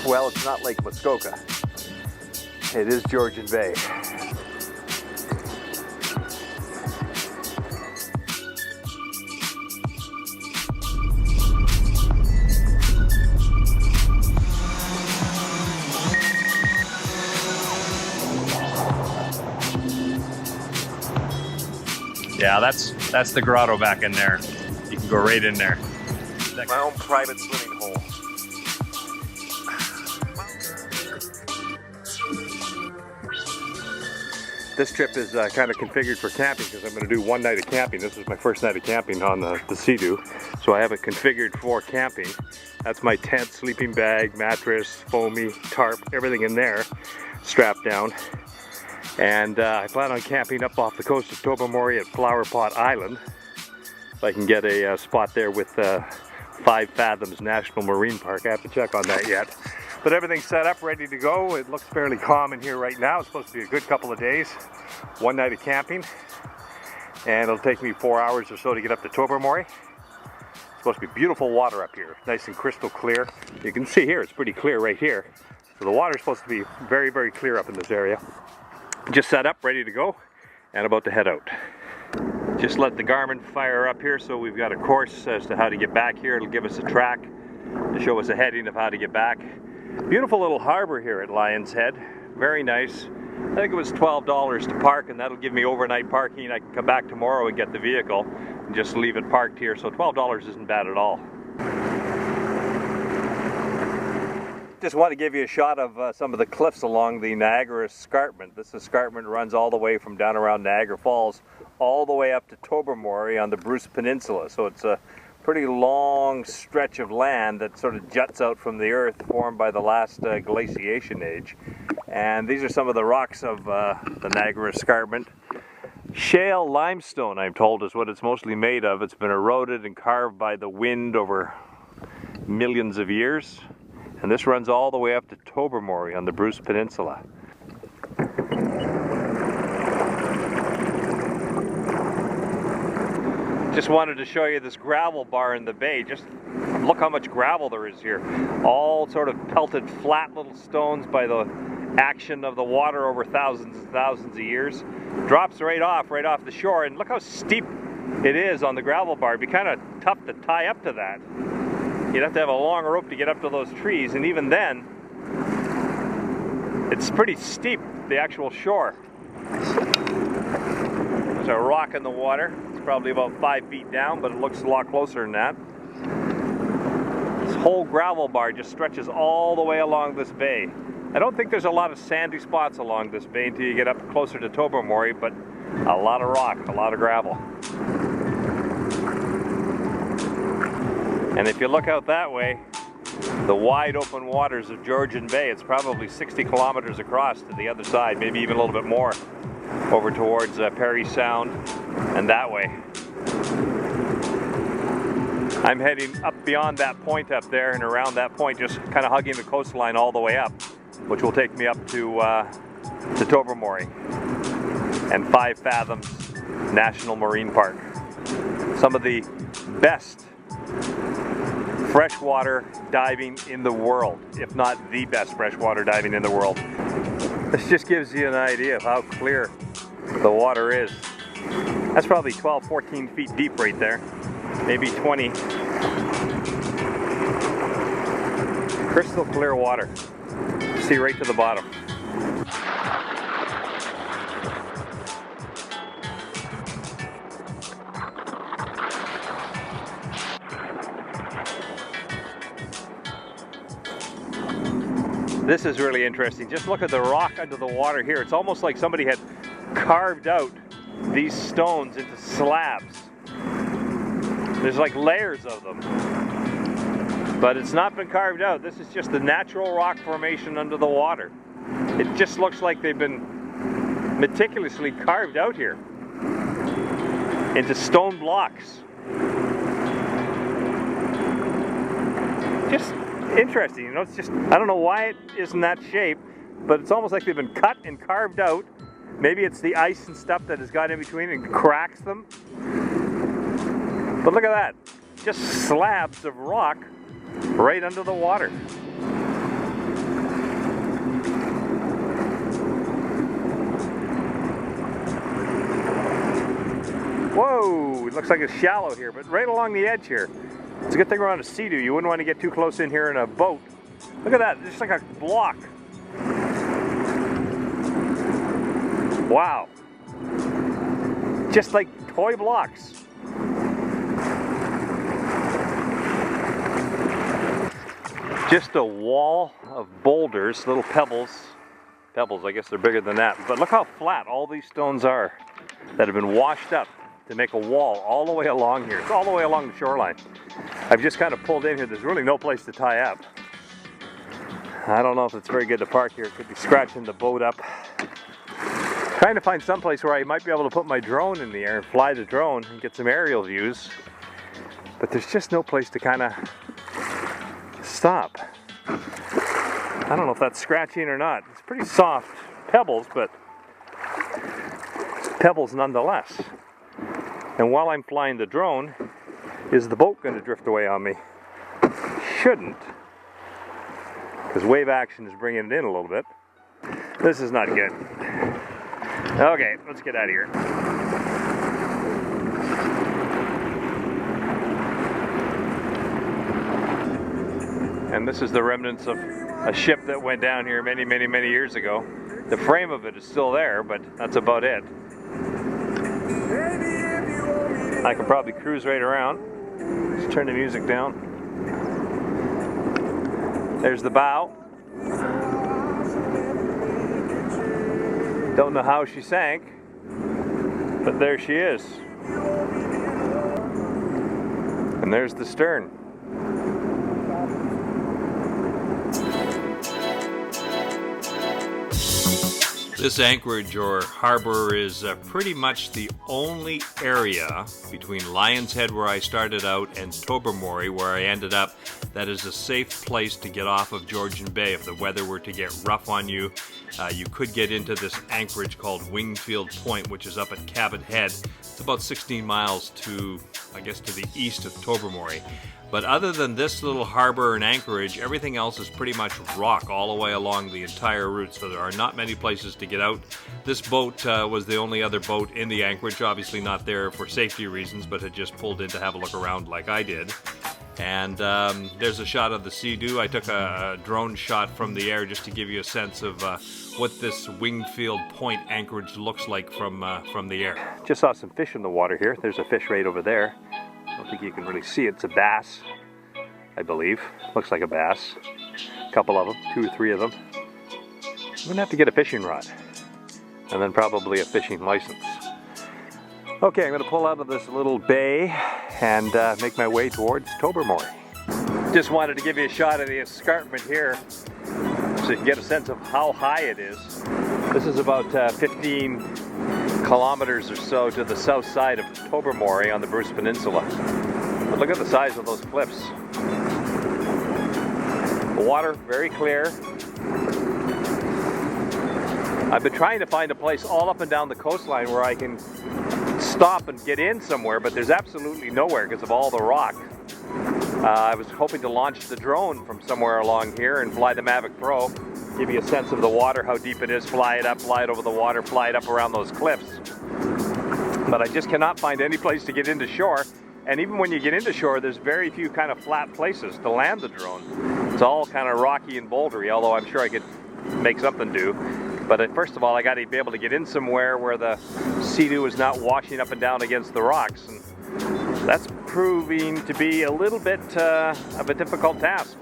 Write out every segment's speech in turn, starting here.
Well, it's not Lake Muskoka. It is Georgian Bay. Yeah, that's the grotto back in there. You can go right in there. My own private swimming hole. This trip is kind of configured for camping because I'm going to do one night of camping. This is my first night of camping on the Sea-Doo. So I have it configured for camping. That's my tent, sleeping bag, mattress, foamy, tarp, everything in there, strapped down. And I plan on camping up off the coast of Tobermory at Flowerpot Island. If I can get a spot there with 5 Fathoms National Marine Park. I have to check on that yet. But everything's set up, ready to go. It looks fairly calm in here right now. It's supposed to be a good couple of days. One night of camping. And it'll take me 4 hours or so to get up to Tobermory. It's supposed to be beautiful water up here. Nice and crystal clear. You can see here, it's pretty clear right here. So the water's supposed to be very, very clear up in this area. Just set up, ready to go, and about to head out. Just let the Garmin fire up here, so we've got a course as to how to get back here. It'll give us a track to show us a heading of how to get back. Beautiful little harbor here at Lion's Head. Very nice. I think it was $12 to park, and that'll give me overnight parking. I can come back tomorrow and get the vehicle and just leave it parked here, so $12 isn't bad at all. Just want to give you a shot of some of the cliffs along the Niagara Escarpment. This escarpment runs all the way from down around Niagara Falls all the way up to Tobermory on the Bruce Peninsula. So it's a pretty long stretch of land that sort of juts out from the earth, formed by the last glaciation age. And these are some of the rocks of the Niagara Escarpment. Shale limestone, I'm told, is what it's mostly made of. It's been eroded and carved by the wind over millions of years. And this runs all the way up to Tobermory on the Bruce Peninsula. Just wanted to show you this gravel bar in the bay. Just look how much gravel there is here. All sort of pelted flat little stones by the action of the water over thousands and thousands of years. Drops right off the shore, and look how steep it is on the gravel bar. It'd be kind of tough to tie up to that. You'd have to have a long rope to get up to those trees, and even then, it's pretty steep, the actual shore. There's a rock in the water. It's probably about 5 feet down, but it looks a lot closer than that. This whole gravel bar just stretches all the way along this bay. I don't think there's a lot of sandy spots along this bay until you get up closer to Tobermory, but a lot of rock, a lot of gravel. And if you look out that way, the wide open waters of Georgian Bay, it's probably 60 kilometers across to the other side, maybe even a little bit more, over towards Perry Sound and that way. I'm heading up beyond that point up there and around that point, just kind of hugging the coastline all the way up, which will take me up to Tobermory and 5 Fathoms National Marine Park. Some of the best freshwater diving in the world, if not the best freshwater diving in the world. This just gives you an idea of how clear the water is. That's probably 12, 14 feet deep right there, maybe 20. Crystal clear water. See right to the bottom. This is really interesting. Just look at the rock under the water here. It's almost like somebody had carved out these stones into slabs. There's like layers of them. But it's not been carved out. This is just the natural rock formation under the water. It just looks like they've been meticulously carved out here into stone blocks. Just interesting, you know, it's just, I don't know why it is in that shape, but it's almost like they've been cut and carved out. Maybe it's the ice and stuff that has got in between and cracks them. But look at that, just slabs of rock right under the water. Looks like it's shallow here, but right along the edge here. It's a good thing we're on a sea-doo. You wouldn't want to get too close in here in a boat. Look at that, just like a block. Wow. Just like toy blocks. Just a wall of boulders, little pebbles. Pebbles, I guess they're bigger than that. But look how flat all these stones are that have been washed up to make a wall all the way along here. It's all the way along the shoreline. I've just kind of pulled in here. There's really no place to tie up. I don't know if it's very good to park here. It could be scratching the boat up. Trying to find some place where I might be able to put my drone in the air and fly the drone and get some aerial views. But there's just no place to kind of stop. I don't know if that's scratching or not. It's pretty soft pebbles, but pebbles nonetheless. And while I'm flying the drone, is the boat going to drift away on me? Shouldn't. Because wave action is bringing it in a little bit. This is not good. Okay, let's get out of here. And this is the remnants of a ship that went down here many, many, many years ago. The frame of it is still there, but that's about it. I can probably cruise right around. Let's turn the music down. There's the bow. Don't know how she sank, but there she is. And there's the stern. This anchorage or harbor is pretty much the only area between Lion's Head, where I started out, and Tobermory, where I ended up, that is a safe place to get off of Georgian Bay. If the weather were to get rough on you, you could get into this anchorage called Wingfield Point, which is up at Cabot Head. It's about 16 miles to, I guess, to the east of Tobermory. But other than this little harbor and anchorage, everything else is pretty much rock all the way along the entire route, so there are not many places to get out. This boat was the only other boat in the anchorage, obviously not there for safety reasons, but had just pulled in to have a look around like I did. And there's a shot of the Sea-Doo. I took a drone shot from the air just to give you a sense of what this Wingfield Point anchorage looks like from the air. Just saw some fish in the water here. There's a fish right over there. I don't think you can really see it. It's a bass, I believe. Looks like a bass. A couple of them, 2 or 3 of them. I'm gonna have to get a fishing rod and then probably a fishing license. Okay, I'm gonna pull out of this little bay and make my way towards Tobermory. Just wanted to give you a shot of the escarpment here so you can get a sense of how high it is. This is about 15 kilometers or so to the south side of Tobermory on the Bruce Peninsula. But look at the size of those cliffs. The water, very clear. I've been trying to find a place all up and down the coastline where I can stop and get in somewhere, but there's absolutely nowhere because of all the rock. I was hoping to launch the drone from somewhere along here and fly the Mavic Pro, give you a sense of the water, how deep it is, fly it up, fly it over the water, fly it up around those cliffs. But I just cannot find any place to get into shore. And even when you get into shore, there's very few kind of flat places to land the drone. It's all kind of rocky and bouldery, although I'm sure I could make something do. But first of all, I got to be able to get in somewhere where the Sea-Doo is not washing up and down against the rocks. And that's proving to be a little bit of a difficult task.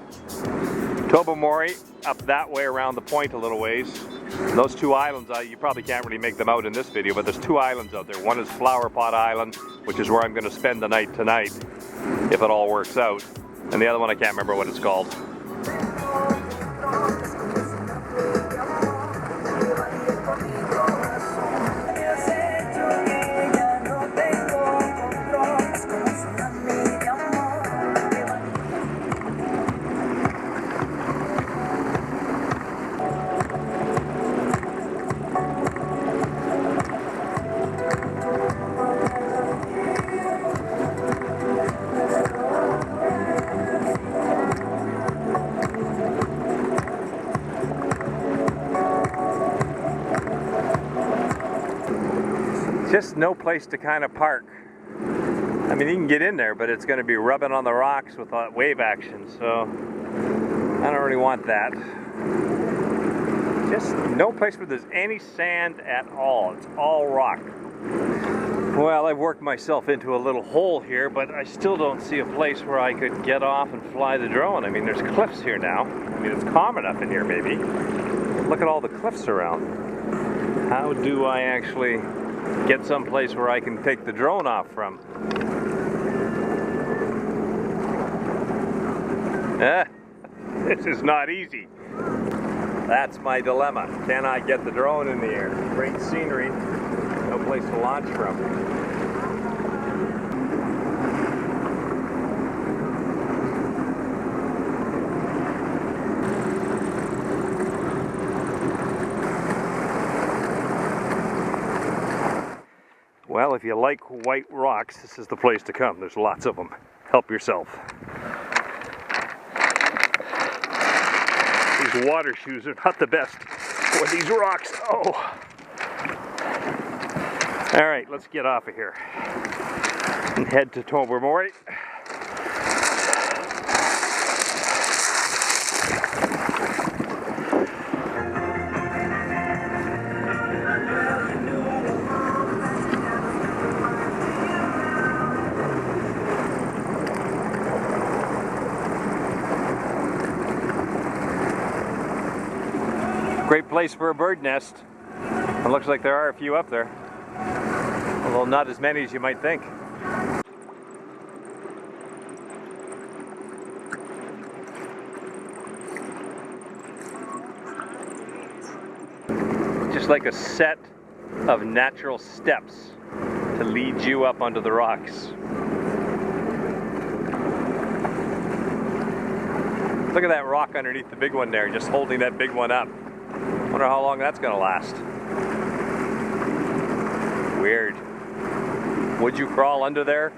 Tobermory, up that way around the point a little ways. And those 2 islands, you probably can't really make them out in this video, but there's 2 islands out there. One is Flowerpot Island, which is where I'm going to spend the night tonight, if it all works out. And the other one, I can't remember what it's called. Just no place to kind of park. I mean, you can get in there, but it's going to be rubbing on the rocks with that wave action, so I don't really want that. Just no place where there's any sand at all. It's all rock. Well, I've worked myself into a little hole here, but I still don't see a place where I could get off and fly the drone. I mean, there's cliffs here now. I mean, it's calm enough in here, maybe. Look at all the cliffs around. How do I actually get someplace where I can take the drone off from? This is not easy. That's my dilemma. Can I get the drone in the air? Great scenery, no place to launch from. Well, if you like white rocks, this is the place to come. There's lots of them. Help yourself. These water shoes are not the best for these rocks. Oh. All right, let's get off of here and head to Tobermory. Great place for a bird nest. It looks like there are a few up there, although not as many as you might think. Just like a set of natural steps to lead you up onto the rocks. Look at that rock underneath the big one there, just holding that big one up. Wonder how long that's gonna last. Weird. Would you crawl under there?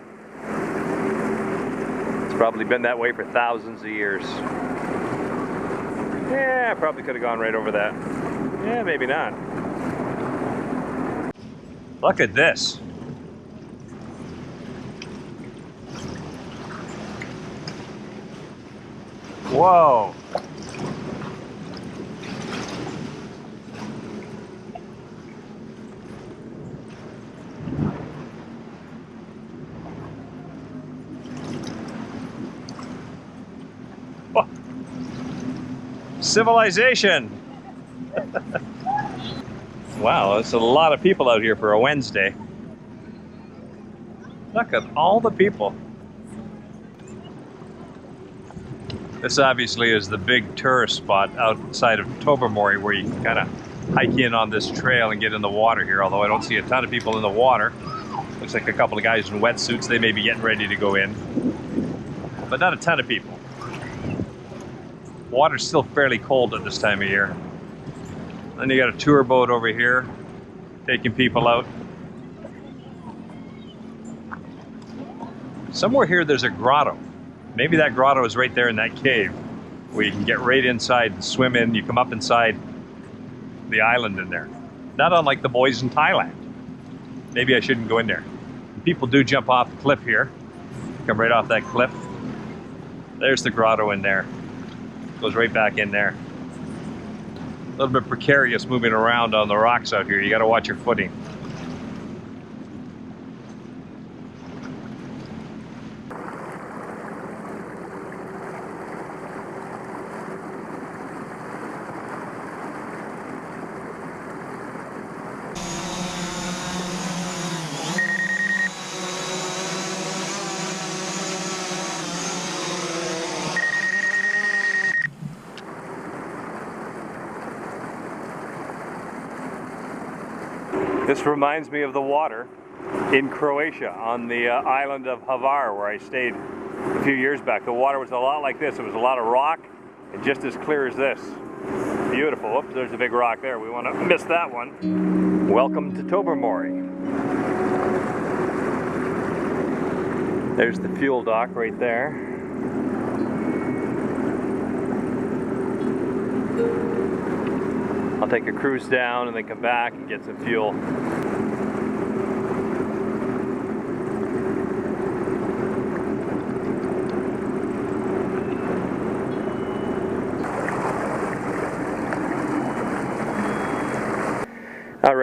It's probably been that way for thousands of years. Yeah, I probably could have gone right over that. Yeah, maybe not. Look at this. Whoa. Civilization. Wow, there's a lot of people out here for a Wednesday. Look at all the people. This obviously is the big tourist spot outside of Tobermory, where you can kind of hike in on this trail and get in the water here, although I don't see a ton of people in the water. Looks like a couple of guys in wetsuits. They may be getting ready to go in, but not a ton of people. Water's still fairly cold at this time of year. Then you got a tour boat over here taking people out. Somewhere here there's a grotto. Maybe that grotto is right there in that cave where you can get right inside and swim in. You come up inside the island in there. Not unlike the boys in Thailand. Maybe I shouldn't go in there. People do jump off the cliff here. Come right off that cliff. There's the grotto in there. Goes right back in there. A little bit precarious moving around on the rocks out here. You got to watch your footing. This reminds me of the water in Croatia on the island of Hvar, where I stayed a few years back. The water was a lot like this. It was a lot of rock and just as clear as this. Beautiful. Oops, there's a big rock there. We want to miss that one. Welcome to Tobermory. There's the fuel dock right there. I'll take a cruise down and then come back and get some fuel.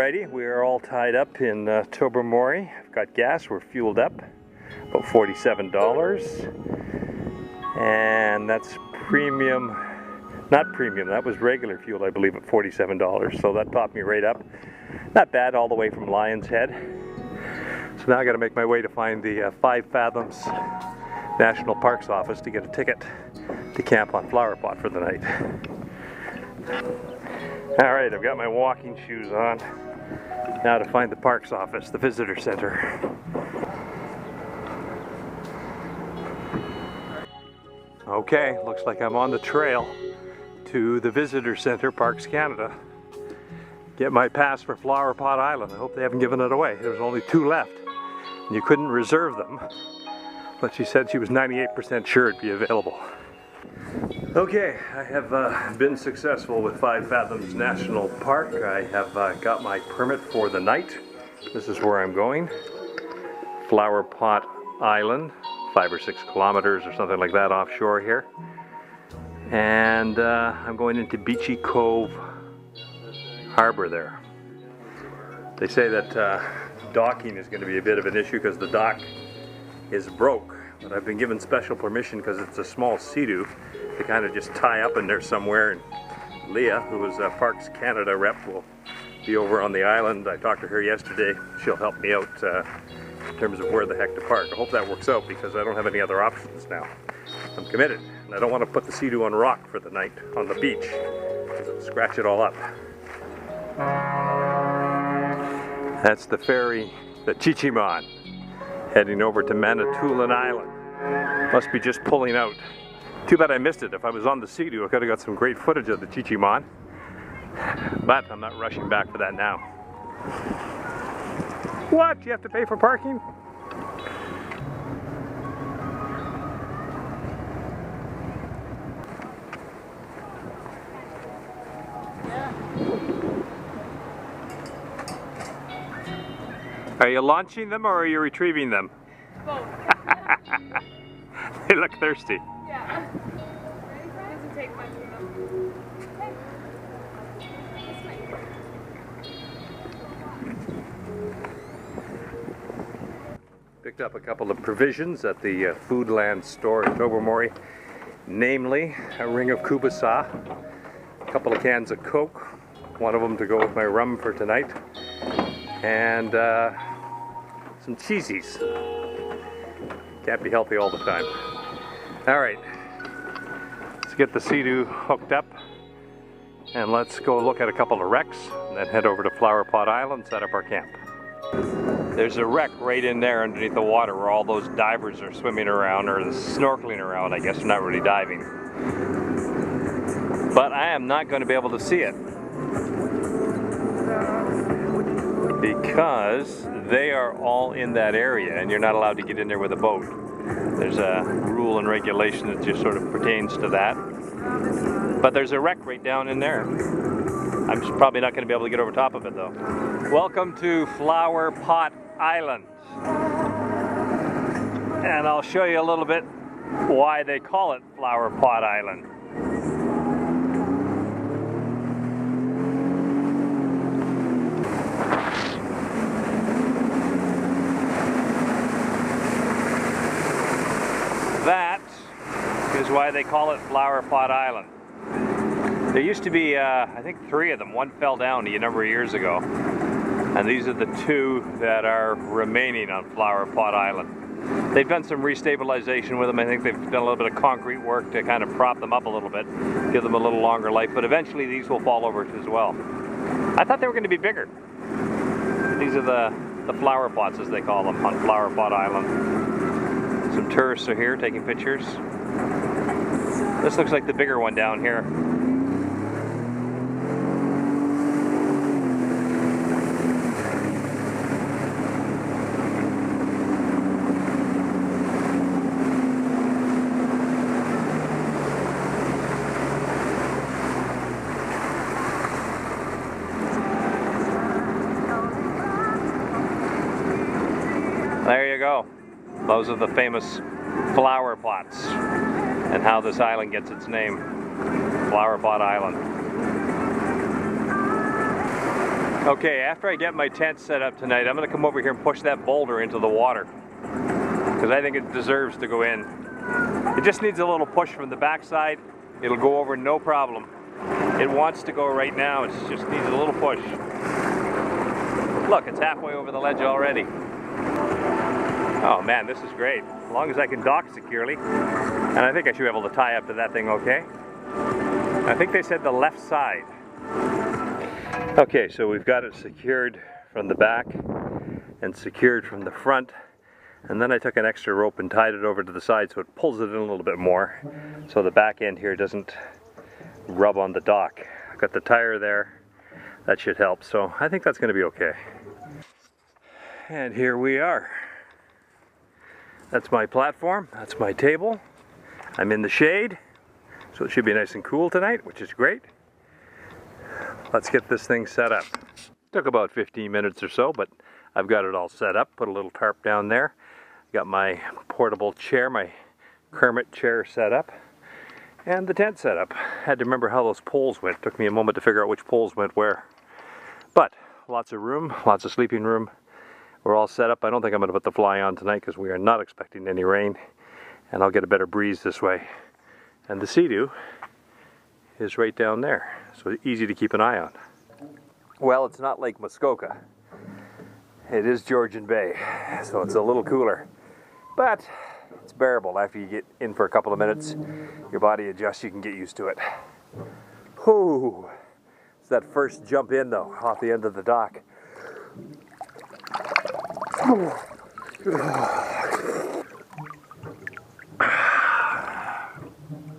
Alrighty, we are all tied up in Tobermory. I've got gas, we're fueled up, about $47. And that's premium, not premium, that was regular fuel, I believe, at $47. So that topped me right up. Not bad, all the way from Lion's Head. So now I gotta make my way to find the 5 Fathoms National Parks office to get a ticket to camp on Flowerpot for the night. Alright, I've got my walking shoes on. Now to find the parks office, the visitor center. Okay, looks like I'm on the trail to the visitor center, Parks Canada. Get my pass for Flowerpot Island. I hope they haven't given it away. There's only 2 left. You couldn't reserve them, but she said she was 98% sure it'd be available. Okay, I have been successful with 5 Fathoms National Park. I have got my permit for the night. This is where I'm going. Flowerpot Island, 5 or 6 kilometers or something like that offshore here. And I'm going into Beachy Cove Harbor there. They say that docking is going to be a bit of an issue because the dock is broke. But I've been given special permission because it's a small sea-doo to kind of just tie up in there somewhere. And Leah, who is a Parks Canada rep, will be over on the island. I talked to her yesterday. She'll help me out in terms of where the heck to park. I hope that works out because I don't have any other options now. I'm committed, and I don't want to put the sea-doo on rock for the night on the beach. Scratch it all up. That's the ferry, the Chichiman, heading over to Manitoulin Island. Must be just pulling out. Too bad I missed it. If I was on the sea-doo, I could have got some great footage of the Chichiman. But I'm not rushing back for that now. What? You have to pay for parking? Are you launching them or are you retrieving them? Both. They look thirsty. Yeah. It doesn't take much of them. Picked up a couple of provisions at the Foodland store in Tobermory, namely a ring of kubasa, a couple of cans of Coke, one of them to go with my rum for tonight, and some cheesies. Can't be healthy all the time. All right, let's get the sea-doo hooked up and let's go look at a couple of wrecks and then head over to Flowerpot Island, set up our camp. There's a wreck right in there underneath the water where all those divers are swimming around, or snorkeling around, I guess. They're not really diving. But I am not going to be able to see it because they are all in that area and you're not allowed to get in there with a boat. There's a rule and regulation that just sort of pertains to that. But there's a wreck right down in there. I'm just probably not going to be able to get over top of it though. Welcome to Flowerpot Island. And I'll show you a little bit why they call it Flowerpot Island. That is why they call it Flowerpot Island. There used to be, I think 3 of them. One fell down a number of years ago. And these are the 2 that are remaining on Flowerpot Island. They've done some restabilization with them. I think they've done a little bit of concrete work to kind of prop them up a little bit, give them a little longer life, but eventually these will fall over as well. I thought they were going to be bigger. These are the flower pots, as they call them, on Flowerpot Island. Some tourists are here taking pictures. This looks like the bigger one down here. There you go. Those are the famous flower pots and how this island gets its name, Flowerpot Island. Okay, after I get my tent set up tonight, I'm gonna come over here and push that boulder into the water, because I think it deserves to go in. It just needs a little push from the backside. It'll go over no problem. It wants to go right now, it just needs a little push. Look, it's halfway over the ledge already. Oh man, this is great. As long as I can dock securely. And I think I should be able to tie up to that thing okay. I think they said the left side. Okay, so we've got it secured from the back and secured from the front. And then I took an extra rope and tied it over to the side so it pulls it in a little bit more, so the back end here doesn't rub on the dock. I've got the tire there. That should help. So I think that's going to be okay. And here we are. That's my platform. That's my table. I'm in the shade, so it should be nice and cool tonight, which is great. Let's get this thing set up. Took about 15 minutes or so, but I've got it all set up. Put a little tarp down there. Got my portable chair, my Kermit chair set up, and the tent set up. Had to remember how those poles went. Took me a moment to figure out which poles went where. But lots of room, lots of sleeping room. We're all set up. I don't think I'm going to put the fly on tonight because we are not expecting any rain, and I'll get a better breeze this way. And the Sea-Doo is right down there, so easy to keep an eye on. Well, it's not Lake Muskoka. It is Georgian Bay, so it's a little cooler. But it's bearable. After you get in for a couple of minutes, your body adjusts, you can get used to it. Whew. It's that first jump in though, off the end of the dock.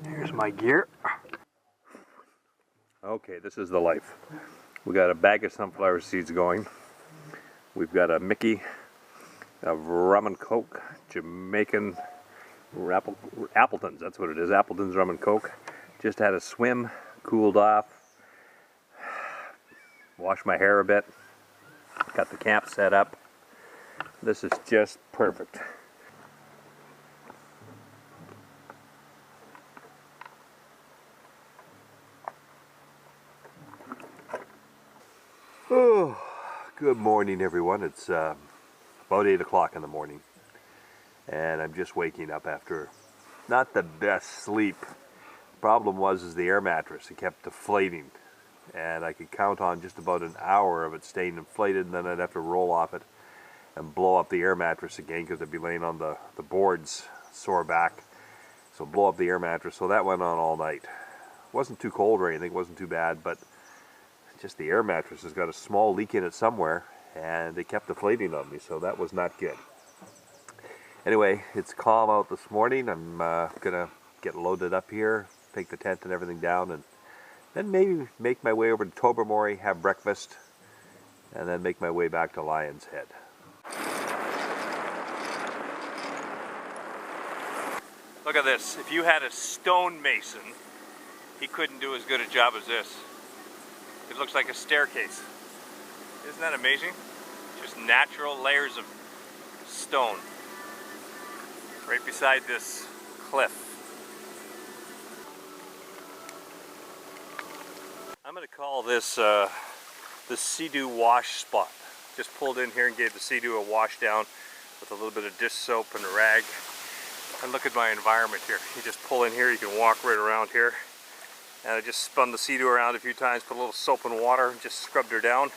Here's my gear. Okay, this is the life. We got a bag of sunflower seeds going. We've got a Mickey of rum and coke, Jamaican Appleton's, that's what it is, Appleton's rum and coke. Just had a swim, cooled off, washed my hair a bit, got the camp set up. This is just perfect. Oh, good morning everyone. It's about 8 o'clock in the morning and I'm just waking up after not the best sleep. Problem was the air mattress. It kept deflating and I could count on just about an hour of it staying inflated, and then I'd have to roll off it and blow up the air mattress again because I'd be laying on the boards, sore back. So blow up the air mattress. So that went on all night. It wasn't too cold or anything, it wasn't too bad, but just the air mattress has got a small leak in it somewhere and it kept deflating on me, so that was not good. Anyway, it's calm out this morning. I'm gonna get loaded up here, take the tent and everything down, and then maybe make my way over to Tobermory, have breakfast, and then make my way back to Lion's Head. Look at this. If you had a stonemason, he couldn't do as good a job as this. It looks like a staircase. Isn't that amazing? Just natural layers of stone right beside this cliff. I'm going to call this the Sea-Doo wash spot. Just pulled in here and gave the Sea-Doo a wash down with a little bit of dish soap and a rag. And look at my environment here. You just pull in here, you can walk right around here. And I just spun the Sea-Doo around a few times, put a little soap and water, and just scrubbed her down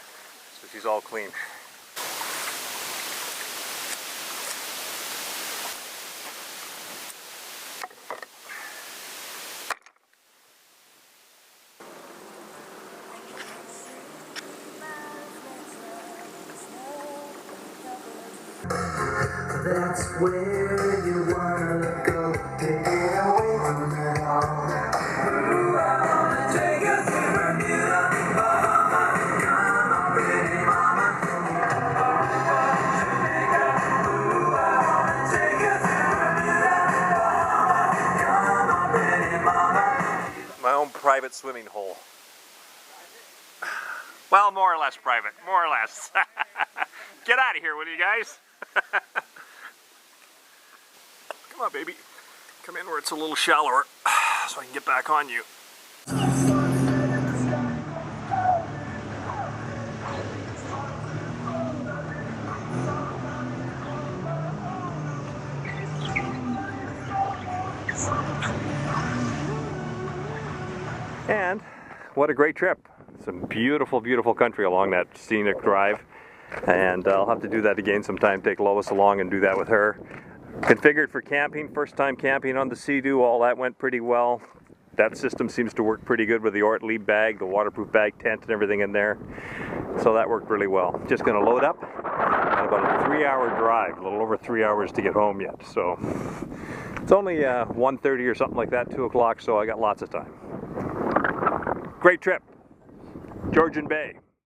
so she's all clean. That's where you wanna go to get away from it all. Take it to Bermuda, Bahama, come on, pretty mama. Jamaica, ooh, I wanna take it to Bermuda, Bahama, come on, pretty mama. My own private swimming hole. Well, more or less private, more or less. Get out of here, will you guys? Come on, baby. Come in where it's a little shallower so I can get back on you. And what a great trip. Some beautiful, beautiful country along that scenic drive. And I'll have to do that again sometime, take Lois along and do that with her. Configured for camping, first time camping on the Sea-Doo, all that went pretty well. That system seems to work pretty good with the Ortlieb bag, the waterproof bag tent and everything in there. So that worked really well. Just gonna load up, and about a 3-hour drive, a little over 3 hours to get home yet. So it's only 1:30 or something like that, 2 o'clock, so I got lots of time. Great trip, Georgian Bay.